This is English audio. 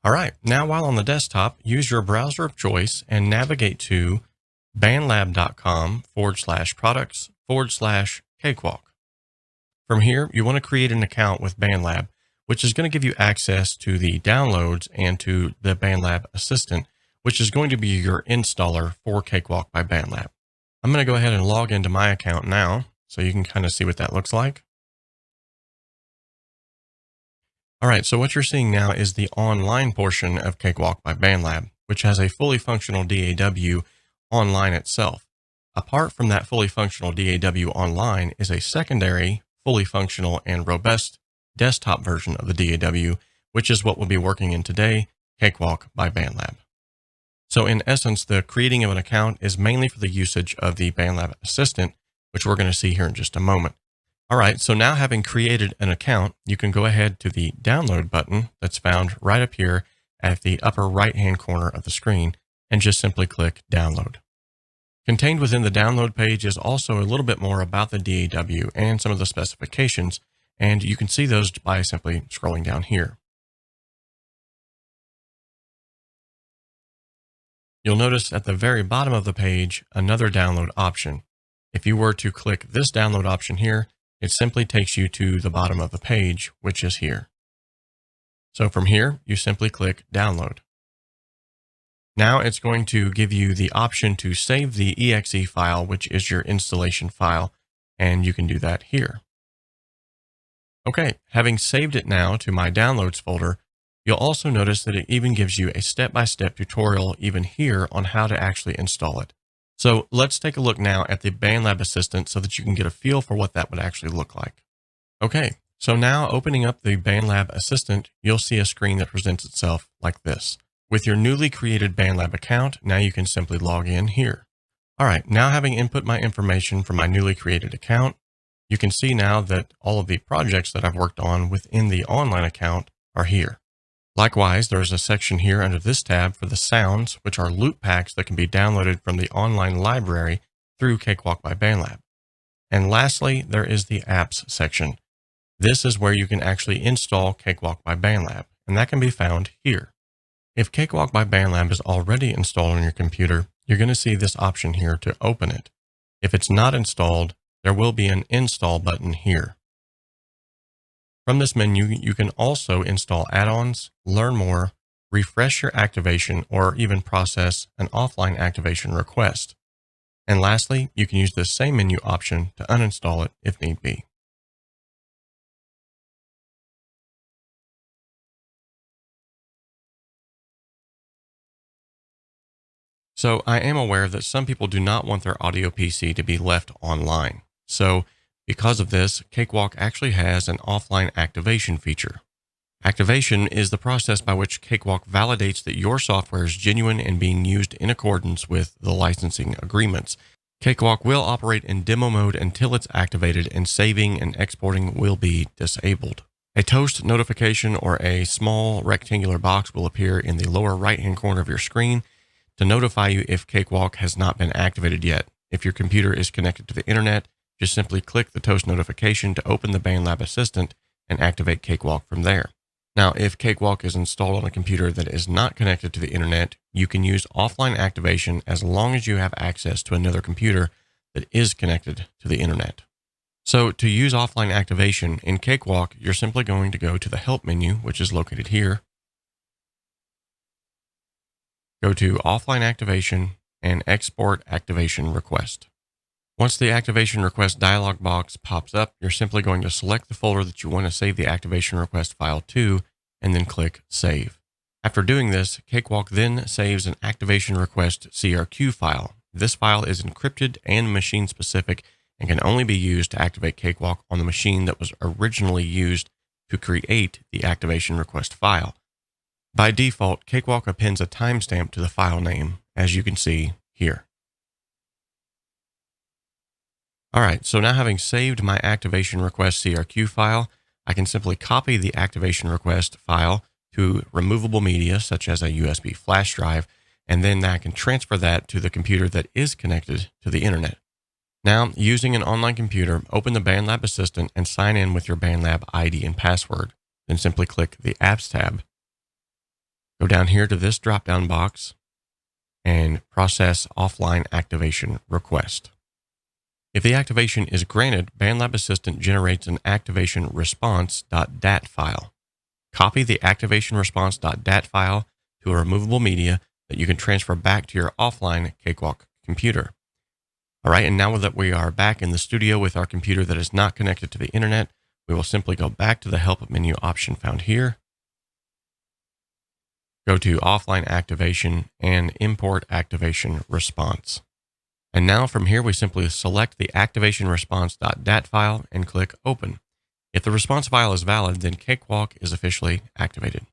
All right, now while on the desktop, use your browser of choice and navigate to bandlab.com/products/Cakewalk. From here, you want to create an account with BandLab, which is going to give you access to the downloads and to the BandLab Assistant, which is going to be your installer for Cakewalk by BandLab. I'm going to go ahead and log into my account now, so you can kind of see what that looks like. All right, so what you're seeing now is the online portion of Cakewalk by BandLab, which has a fully functional DAW online itself. Apart from that fully functional DAW online is a secondary, fully functional and robust desktop version of the DAW, which is what we'll be working in today, Cakewalk by BandLab. So in essence, the creating of an account is mainly for the usage of the BandLab Assistant, which we're going to see here in just a moment. All right, so now having created an account, you can go ahead to the download button that's found right up here at the upper right-hand corner of the screen and just simply click download. Contained within the download page is also a little bit more about the DAW and some of the specifications, and you can see those by simply scrolling down here. You'll notice at the very bottom of the page another download option. If you were to click this download option here, it simply takes you to the bottom of the page, which is here. So from here, you simply click download. Now it's going to give you the option to save the exe file, which is your installation file, and you can do that here. Okay, having saved it now to my downloads folder, you'll also notice that it even gives you a step-by-step tutorial even here on how to actually install it. So let's take a look now at the BandLab Assistant so that you can get a feel for what that would actually look like. Okay, so now opening up the BandLab Assistant, you'll see a screen that presents itself like this. With your newly created BandLab account, now you can simply log in here. All right, now having input my information from my newly created account, you can see now that all of the projects that I've worked on within the online account are here. Likewise, there is a section here under this tab for the sounds, which are loop packs that can be downloaded from the online library through Cakewalk by BandLab. And lastly, there is the apps section. This is where you can actually install Cakewalk by BandLab, and that can be found here. If Cakewalk by BandLab is already installed on your computer, you're going to see this option here to open it. If it's not installed, there will be an install button here. From this menu, you can also install add-ons, learn more, refresh your activation, or even process an offline activation request. And lastly, you can use this same menu option to uninstall it if need be. So I am aware that some people do not want their audio PC to be left online. So because of this, Cakewalk actually has an offline activation feature. Activation is the process by which Cakewalk validates that your software is genuine and being used in accordance with the licensing agreements. Cakewalk will operate in demo mode until it's activated, and saving and exporting will be disabled. A toast notification or a small rectangular box will appear in the lower right-hand corner of your screen to notify you if Cakewalk has not been activated yet. If your computer is connected to the internet, just simply click the toast notification to open the BandLab Assistant and activate Cakewalk from there. Now, if Cakewalk is installed on a computer that is not connected to the internet, you can use offline activation as long as you have access to another computer that is connected to the internet. So to use offline activation in Cakewalk, you're simply going to go to the Help menu, which is located here. Go to Offline Activation and Export Activation Request. Once the activation request dialog box pops up, you're simply going to select the folder that you want to save the activation request file to, and then click Save. After doing this, Cakewalk then saves an activation request CRQ file. This file is encrypted and machine specific and can only be used to activate Cakewalk on the machine that was originally used to create the activation request file. By default, Cakewalk appends a timestamp to the file name, as you can see here. All right, so now having saved my activation request CRQ file, I can simply copy the activation request file to removable media, such as a USB flash drive, and then I can transfer that to the computer that is connected to the internet. Now, using an online computer, open the BandLab Assistant and sign in with your BandLab ID and password. Then simply click the Apps tab. Go down here to this drop-down box and process offline activation request. If the activation is granted, BandLab Assistant generates an activation response.dat file. Copy the activation response.dat file to a removable media that you can transfer back to your offline Cakewalk computer. All right, and now that we are back in the studio with our computer that is not connected to the internet, we will simply go back to the Help menu option found here. Go to Offline Activation and Import Activation Response. And now from here, we simply select the activation response.dat file and click Open. If the response file is valid, then Cakewalk is officially activated.